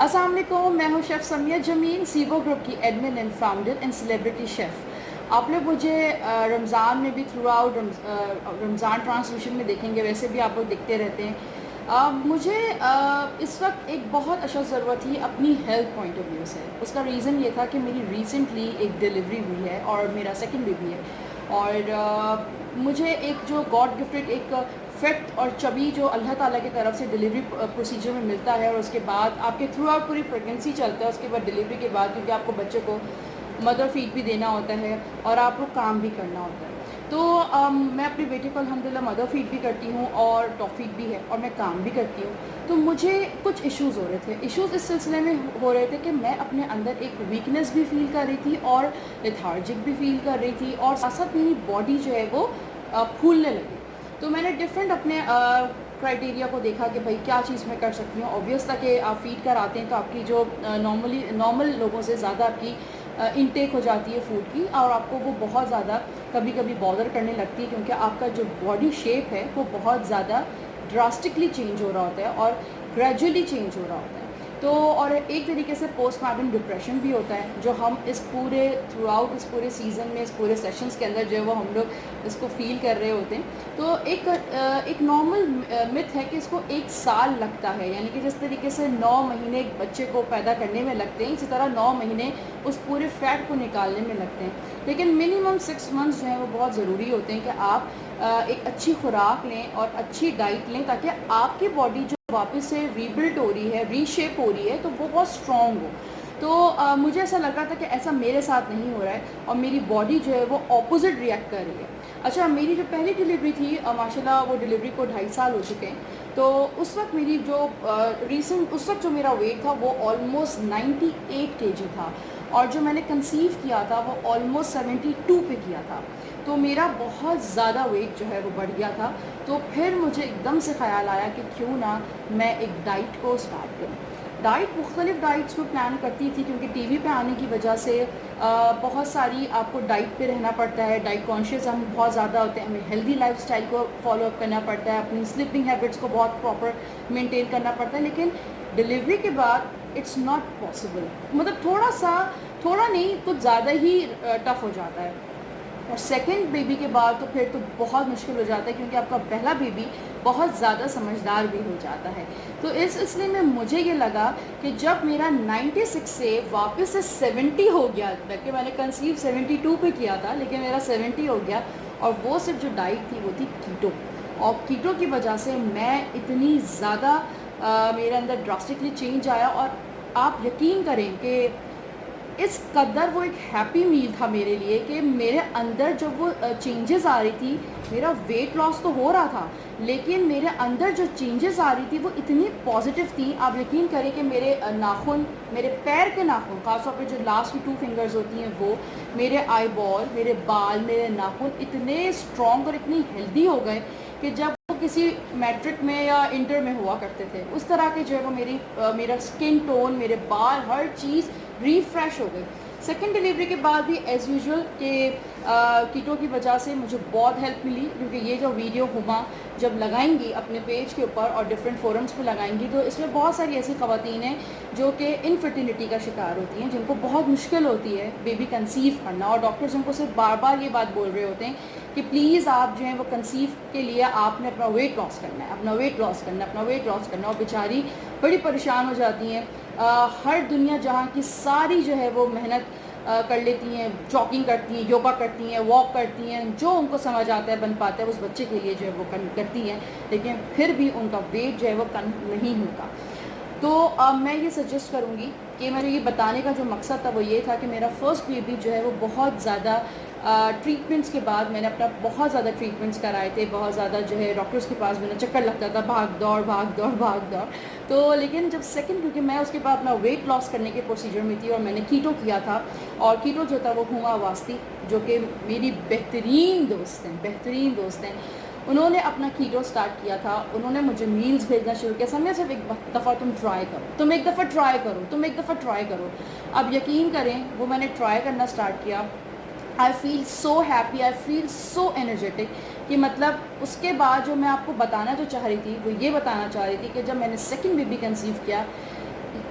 अस्सलाम वालेकुम, मैं हूँ शेफ़ समिया जमीन, सीबो ग्रुप की admin and founder and celebrity chef. आप लोग मुझे रमज़ान में भी थ्रू आउट रमज़ान ट्रांसमिशन में देखेंगे, वैसे भी आप लोग देखते रहते हैं। मुझे इस वक्त एक बहुत अच्छा ज़रूरत थी अपनी हेल्थ पॉइंट ऑफ व्यू से। उसका रीज़न ये था कि मेरी रिसेंटली एक डिलीवरी हुई है और मेरा सेकंड बेबी है। और मुझे एक जो गॉड गिफ्टेड एक फिट और चबी जो अल्लाह ताला की तरफ से डिलीवरी प्रोसीजर में मिलता है, और उसके बाद आपके थ्रू आउट पूरी प्रेगनेंसी चलता है, उसके बाद डिलीवरी के बाद, क्योंकि आपको बच्चे को मदर फीड भी देना होता है और आपको काम भी करना होता है। तो मैं अपने बेटे को अल्हम्दुलिल्लाह मदर फीड भी करती हूँ और टॉप फीड भी है, और मैं काम भी करती हूँ। तो मुझे कुछ इश्यूज़ हो रहे थे। इश्यूज़ इस सिलसिले में हो रहे थे कि मैं अपने अंदर एक वीकनेस भी फ़ील कर रही थी और लेथार्जिक भी फ़ील कर रही थी, और साथ साथ मेरी बॉडी जो है वो फूलने लगी। तो मैंने डिफरेंट अपने क्राइटेरिया को देखा कि भाई क्या चीज़ मैं कर सकती हूँ। ऑब्वियस था कि आप फीड कराते हैं तो आपकी जो नॉर्मल लोगों से ज़्यादा आपकी इनटेक हो जाती है फूड की, और आपको वो बहुत ज़्यादा कभी कभी बॉदर करने लगती है, क्योंकि आपका जो बॉडी शेप है वो बहुत ज़्यादा ड्रास्टिकली चेंज हो रहा होता है और ग्रेजुअली चेंज हो रहा होता है। तो और एक तरीके से पोस्टमार्टम डिप्रेशन भी होता है, जो हम इस पूरे थ्रू आउट इस पूरे सीज़न में, इस पूरे सेशंस के अंदर जो है वो हम लोग इसको फील कर रहे होते हैं। तो एक नॉर्मल मिथ है कि इसको 1 साल लगता है, यानी कि जिस तरीके से 9 महीने एक बच्चे को पैदा करने में लगते हैं, इसी तरह 9 महीने उस पूरे फैट को निकालने में लगते हैं। लेकिन मिनिमम 6 मंथ्स जो है वो बहुत ज़रूरी होते हैं कि आप एक अच्छी खुराक लें और अच्छी डाइट लें, ताकि आपकी बॉडी जो वापस से रीबिल्ड हो रही है, रीशेप हो रही है, तो वो बहुत स्ट्रॉन्ग हो। तो मुझे ऐसा लग रहा था कि ऐसा मेरे साथ नहीं हो रहा है, और मेरी बॉडी जो है वो ऑपोजिट रिएक्ट कर रही है। अच्छा, मेरी जो पहली डिलीवरी थी, माशाल्लाह वो डिलीवरी को 2.5 साल हो चुके हैं। तो उस वक्त मेरी जो उस वक्त जो मेरा वेट था वो ऑलमोस्ट 98 केजी था, और जो मैंने कंसीव किया था वो ऑलमोस्ट 72 पे किया था। तो मेरा बहुत ज़्यादा वेट जो है वो बढ़ गया था। तो फिर मुझे एकदम से ख़्याल आया कि क्यों ना मैं एक डाइट को स्टार्ट करूँ। मुख्तलिफ़ डाइट्स को प्लान करती थी, क्योंकि टीवी पे आने की वजह से बहुत सारी आपको डाइट पे रहना पड़ता है। डाइट कॉन्शियस हम बहुत ज़्यादा होते हैं, हमें हेल्दी लाइफस्टाइल को फॉलो अप करना पड़ता है, अपनी स्लीपिंग हैबिट्स को बहुत प्रॉपर मेंटेन करना पड़ता है। लेकिन डिलीवरी के बाद इट्स नॉट पॉसिबल, मतलब थोड़ा नहीं, कुछ ज़्यादा ही टफ़ हो जाता है। और सेकंड बेबी के बाद तो फिर तो बहुत मुश्किल हो जाता है, क्योंकि आपका पहला बेबी बहुत ज़्यादा समझदार भी हो जाता है। तो इसलिए में मुझे ये लगा कि जब मेरा 96 से वापस से 70 हो गया, बल्कि मैंने कंसीव 72 पे किया था, लेकिन मेरा 70 हो गया, और वो सिर्फ जो डाइट थी वो थी कीटो। और कीटो की वजह से मैं इतनी ज़्यादा मेरे अंदर ड्रास्टिकली चेंज आया, और आप यकीन करें कि इस कदर वो एक हैप्पी मील था मेरे लिए कि मेरे अंदर जब वो चेंजेस आ रही थी, मेरा वेट लॉस तो हो रहा था, लेकिन मेरे अंदर जो चेंजेस आ रही थी वो इतनी पॉजिटिव थी। आप यकीन करें कि मेरे नाखून, मेरे पैर के नाखून, खासतौर पे जो लास्ट की 2 फिंगर्स होती हैं वो, मेरे आई बॉल, मेरे बाल, मेरे नाखून इतने स्ट्रॉन्ग और इतनी हेल्दी हो गए कि जब वो किसी मैट्रिक में या इंटर में हुआ करते थे, उस तरह के जो है वो मेरा स्किन टोन, मेरे बाल, हर चीज़ रिफ़्रेश हो गई। सेकेंड डिलीवरी के बाद भी एज़ यूजुअल के कीटो की वजह से मुझे बहुत हेल्प मिली, क्योंकि ये जो वीडियो हुमा जब लगाएंगी अपने पेज के ऊपर और डिफरेंट फोरम्स पे लगाएंगी, तो इसमें बहुत सारी ऐसी ख़वातीन हैं जो कि इनफर्टिलिटी का शिकार होती हैं, जिनको बहुत मुश्किल होती है बेबी कंसीव करना, और डॉक्टर्स उनको सिर्फ बार बार ये बात बोल रहे होते हैं कि प्लीज़ आप जो है वो कंसीव के लिए आपने अपना वेट लॉस करना है, अपना वेट लॉस करना है, अपना वेट लॉस करना है। और बेचारी बड़ी परेशान हो जाती हैं। हर दुनिया जहाँ की सारी जो है वो मेहनत कर लेती हैं, जॉगिंग करती हैं, योगा करती हैं, वॉक करती हैं, जो उनको समझ आता है, बन पाता है, उस बच्चे के लिए जो है वो करती हैं, लेकिन फिर भी उनका वेट जो है वो कम नहीं होता। तो मैं ये सजेस्ट करूँगी कि मेरे ये बताने का जो मकसद था वो ये था कि मेरा फर्स्ट बेबी जो है वो बहुत ज़्यादा ट्रीटमेंट्स के बाद, मैंने अपना बहुत ज़्यादा ट्रीटमेंट्स कराए थे, बहुत ज़्यादा जो है डॉक्टर्स के पास मेरा चक्कर लगता था, भाग दौड़ भाग दौड़ भाग दौड़। तो लेकिन जब सेकंड, क्योंकि मैं उसके बाद अपना वेट लॉस करने के प्रोसीजर में थी और मैंने कीटो किया था, और कीटो जो था वो हुमा वास्ती, जो कि मेरी बेहतरीन दोस्त हैं, उन्होंने अपना कीटो स्टार्ट किया था। उन्होंने मुझे मील्स भेजना शुरू किया, समझे, सिर्फ एक दफ़ा तुम ट्राई करो, तुम एक दफ़ा ट्राई करो। अब यकीन करें, वो मैंने ट्राई करना स्टार्ट किया। I feel so happy, I feel so energetic, कि मतलब उसके बाद जो मैं आपको बताना जो चाह रही थी वो ये बताना चाह रही थी कि जब मैंने सेकंड बेबी कंसीव किया,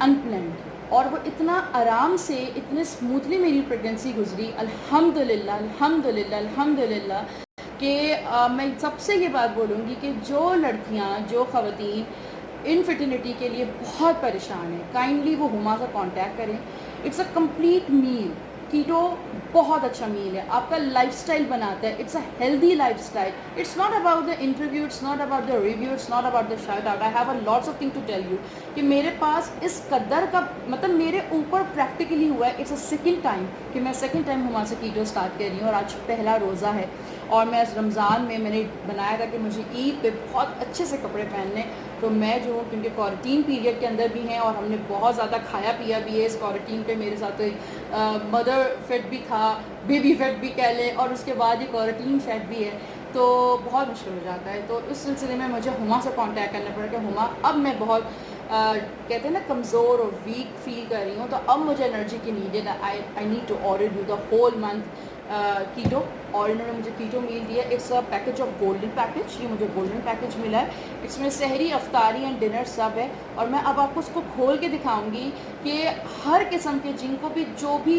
अनप्लान्ड, और वो इतना आराम से इतने स्मूथली मेरी प्रेगनेंसी गुजरी, अल्हम्दुलिल्लाह अल्हम्दुलिल्लाह अल्हम्दुलिल्लाह। कि मैं सबसे ये बात बोलूँगी कि जो लड़कियाँ, जो ख़वातीन इनफर्टिलिटी के लिए बहुत परेशान हैं, काइंडली वो हुमा से कांटेक्ट करें। इट्स अ कंप्लीट मील, कीटो बहुत अच्छा मील है, आपका लाइफस्टाइल बनाता है, it's a healthy lifestyle. It's not about the interview, it's not about the review, it's not about the shout out. I have a lots of thing to tell you कि मेरे पास इस कदर का मतलब मेरे ऊपर प्रैक्टिकली हुआ है। इट्स अ सेकंड टाइम कि मैं सेकंड टाइम हुमा से कीटो स्टार्ट कर रही हूँ, और आज पहला रोज़ा है। और मैं इस रमज़ान में मैंने बनाया था कि मुझे ईद पे बहुत अच्छे से कपड़े पहनने, तो मैं जो हूँ, क्योंकि क्वारंटीन पीरियड के अंदर भी हैं और हमने बहुत ज़्यादा खाया पिया भी है इस क्वारंटीन पे। मेरे साथ मदर फेट भी था, बेबी फेट भी कह लें, और उसके बाद ये क्वारंटीन फेट भी है, तो बहुत मुश्किल हो जाता है। तो इस सिलसिले में मुझे हुमा से कांटेक्ट करना पड़ा कि हुमा, अब मैं बहुत कहते हैं ना कमज़ोर और वीक फील कर रही हूँ, तो अब मुझे एनर्जी की needed, I need to order you the whole month keto. और इन्होंने मुझे कीटो मील दिया। It's a package of golden package, ये मुझे गोल्डन पैकेज मिला है। इसमें सहरी, अफ्तारी एंड डिनर सब है। और मैं अब आपको उसको खोल के दिखाऊंगी कि हर किस्म के, जिनको भी जो भी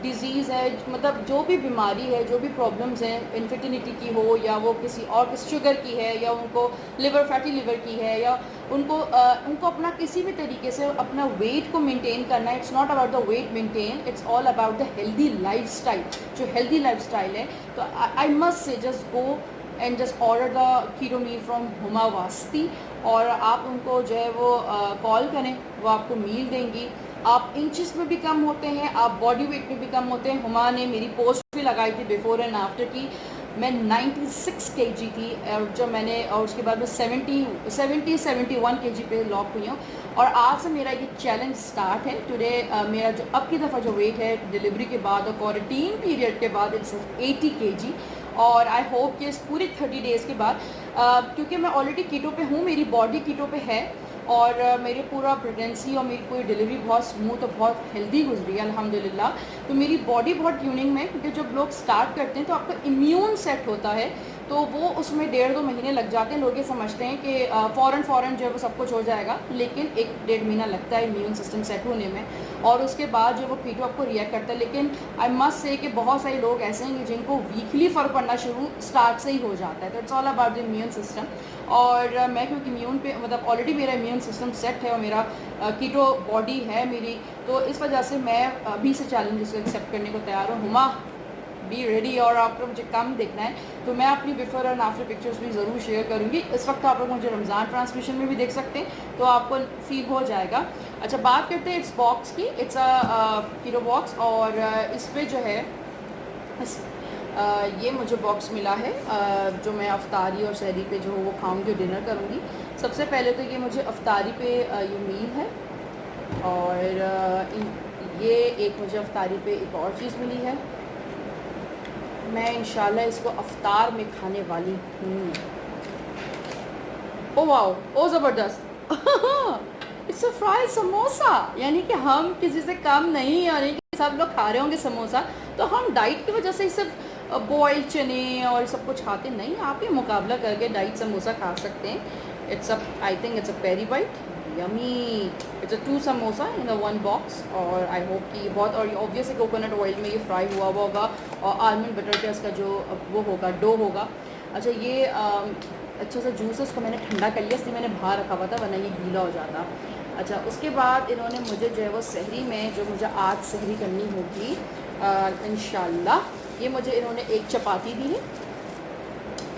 डिज़ीज़ है, मतलब जो भी बीमारी है, जो भी प्रॉब्लम्स हैं, इनफर्टिलिटी की हो या वो किसी और किस शुगर की है, या उनको लिवर, फैटी लिवर की है, या उनको अपना किसी भी तरीके से अपना वेट को मेंटेन करना है। It's not about the weight maintain, it's all about the healthy lifestyle. जो हेल्दी लाइफस्टाइल है, तो I must say just go and just order the keto meal from Huma Wasti, और आप उनको जो है वो कॉल करें, वो आपको मील देंगी। आप इंचेस में भी कम होते हैं, आप बॉडी वेट में भी कम होते हैं। हुमा ने मेरी पोस्ट भी लगाई थी बिफोर एंड आफ्टर की। मैं 96 kg थी, और जब मैंने, और उसके बाद मैं 71 kg पे लॉक हुई हूँ। और आज से मेरा ये चैलेंज स्टार्ट है। टुडे मेरा जो अब की दफ़ा जो वेट है डिलीवरी के बाद और क्वारंटीन पीरियड के बाद, इट्स 80 kg। और आई होप कि इस पूरी 30 डेज़ के बाद, क्योंकि मैं ऑलरेडी कीटो पे हूँ, मेरी बॉडी कीटो पे है, और मेरे पूरा प्रेगनेंसी और मेरी पूरी डिलीवरी बहुत स्मूथ और बहुत हेल्दी गुजरी है अल्हम्दुलिल्लाह। तो मेरी बॉडी बहुत ट्यूनिंग में, क्योंकि जब लोग स्टार्ट करते हैं तो आपका इम्यून सेट होता है, तो वो उसमें 1.5-2 महीने लग जाते हैं। लोग ये समझते हैं कि फ़ौरन जो है वो सब कुछ हो जाएगा, लेकिन 1-1.5 महीना लगता है इम्यून सिस्टम सेट होने में, और उसके बाद जो वो कीटो आपको रिएक्ट करता है। लेकिन आई मस्ट से कि बहुत सारे लोग ऐसे हैं जिनको वीकली फ़र्क पड़ना शुरू स्टार्ट से ही हो जाता है। तो it's all about the immune system. और मैं क्योंकि इम्यून पे, मतलब ऑलरेडी मेरा इम्यून सिस्टम सेट है और मेरा कीटो बॉडी है मेरी, तो इस वजह से मैं अभी से चैलेंजेस को एक्सेप्ट करने को तैयार हूँ। Huma, be ready. और आपको मुझे कम देखना है तो मैं अपनी बिफोर और आफ्टर पिक्चर्स भी ज़रूर शेयर करूँगी। इस वक्त आप लोग मुझे रमज़ान ट्रांसमिशन में भी देख सकते हैं, तो आपको फील हो जाएगा। अच्छा, बात करते हैं इस बॉक्स की। इट्स अ कीटो बॉक्स, और इस पर जो है ये मुझे बॉक्स मिला है, जो मैं अफ्तारी और सहरी पे जो वो खाऊंगी और डिनर करूँगी। सबसे पहले तो ये मुझे अफ्तारी पे ये मील है, और ये एक मुझे अफ्तारी पे एक और चीज़ मिली है। मैं इंशाल्लाह इसको अफ्तार में खाने वाली हूँ। ओ वाओ, ओ ज़बरदस्त इट्स अ फ्राइड समोसा। यानी कि हम किसी से कम नहीं, यानी कि सब लोग खा रहे होंगे समोसा, तो हम डाइट की वजह से सिर्फ बॉइल्ड चने और सब कुछ खाते नहीं। आप ये मुकाबला करके डाइट समोसा खा सकते हैं। It's a, I think it's a peri bite, yummy. It's a 2 samosa in the 1 box. और आई होप कि बहुत, और ऑब्वियसली कोकोनट ऑयल में ये फ्राई हुआ होगा, और आलमंड बटर का इसका जो वो होगा, डो होगा। अच्छा, ये अच्छा सा जूस है, उसको मैंने ठंडा कर लिया, इसलिए मैंने बाहर रखा हुआ था, वरना ये गीला हो जाता। अच्छा, उसके बाद इन्होंने मुझे जो है वो सहरी में, जो मुझे आज सहरी करनी होगी इंशाल्लाह, ये मुझे इन्होंने एक चपाती दी है।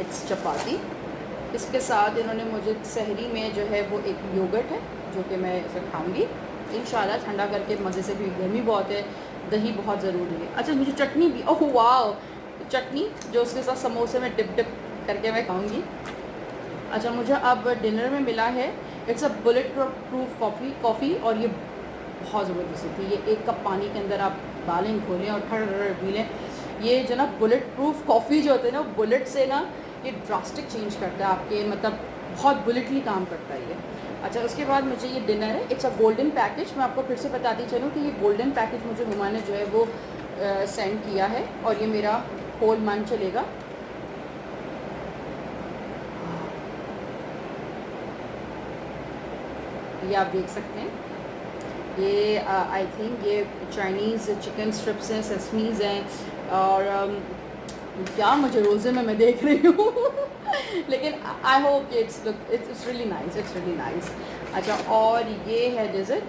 इट्स चपाती। इसके साथ इन्होंने मुझे सहरी में जो है वो एक योगर्ट है, जो कि मैं इसे खाऊंगी इंशाल्लाह ठंडा करके मज़े से, भी गर्मी बहुत है, दही बहुत ज़रूरी है। अच्छा, मुझे चटनी भी, ओह वाह, चटनी जो उसके साथ समोसे में डिप करके मैं खाऊंगी। अच्छा, मुझे अब डिनर में मिला है, it's a bullet proof coffee, और ये बहुत ज़बरदस्त थी। ये 1 कप पानी के अंदर आप डालें, खोलें और ठर पी लें। ये जो ना बुलेट प्रूफ कॉफ़ी जो होते हैं ना, बुलेट से ना ये ड्रास्टिक चेंज करता है आपके, मतलब बहुत बुलेटली काम करता है ये। अच्छा, उसके बाद मुझे ये डिनर है, इट्स अ गोल्डन पैकेज। मैं आपको फिर से बताती चलूँ कि ये गोल्डन पैकेज मुझे हुमा ने जो है वो सेंड किया है, और ये मेरा होल मंथ चलेगा। ये आप देख सकते हैं, ये आई थिंक ये चाइनीज़ चिकन स्ट्रिप्स हैं, सेसमीज़ हैं, और क्या मुझे रोज़े में मैं देख रही हूँ लेकिन I hope it's really nice, it's really nice. अच्छा, और ये है डेज़र्ट,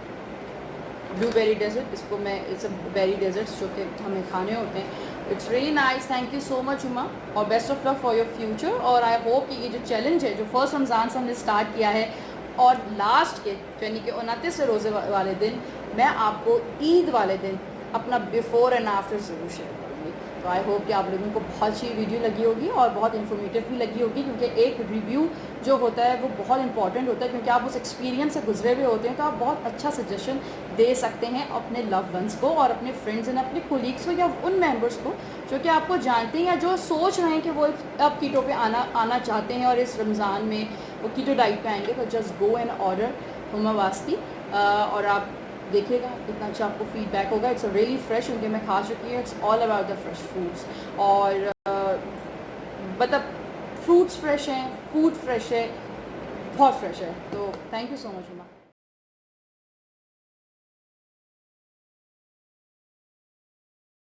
ब्लूबेरी डेज़र्ट, इसको मैं इट्स बेरी डेज़र्ट्स जो कि हमें खाने होते हैं। It's really nice, thank you so much Uma, और best of luck for your future. और आई होप कि ये जो चैलेंज है जो फर्स्ट रमज़ान से हमने स्टार्ट किया है और लास्ट के यानी कि 29 रोज़े वाले दिन मैं आपको ईद वाले दिन अपना बिफ़ोर एंड आफ्टर ज़रूर शेयर करूँगी। तो आई होप कि आप लोगों को बहुत अच्छी वीडियो लगी होगी और बहुत इन्फॉर्मेटिव भी लगी होगी, क्योंकि एक रिव्यू जो होता है वो बहुत इंपॉर्टेंट होता है, क्योंकि आप उस एक्सपीरियंस से गुजरे हुए होते हैं, तो आप बहुत अच्छा सजेशन दे सकते हैं अपने लव वंस को और अपने फ्रेंड्स एंड अपने कोलीग्स को या उन मेंबर्स को जो कि आपको जानते हैं या जो सोच रहे हैं कि वो अब कीटो पे आना चाहते हैं और इस रमज़ान में वो कीटो डाइट पे आएंगे। तो just go and order Huma Wasti, और आप देखिएगा कितना अच्छा आपको फीडबैक होगा। इट्स रियली फ्रेश, क्योंकि मैं खा चुकी हूँ। It's all about the fresh foods, और मतलब फ्रूट्स फ्रेश हैं, फूड फ्रेश है, बहुत फ्रेश है। तो thank you so much Uma.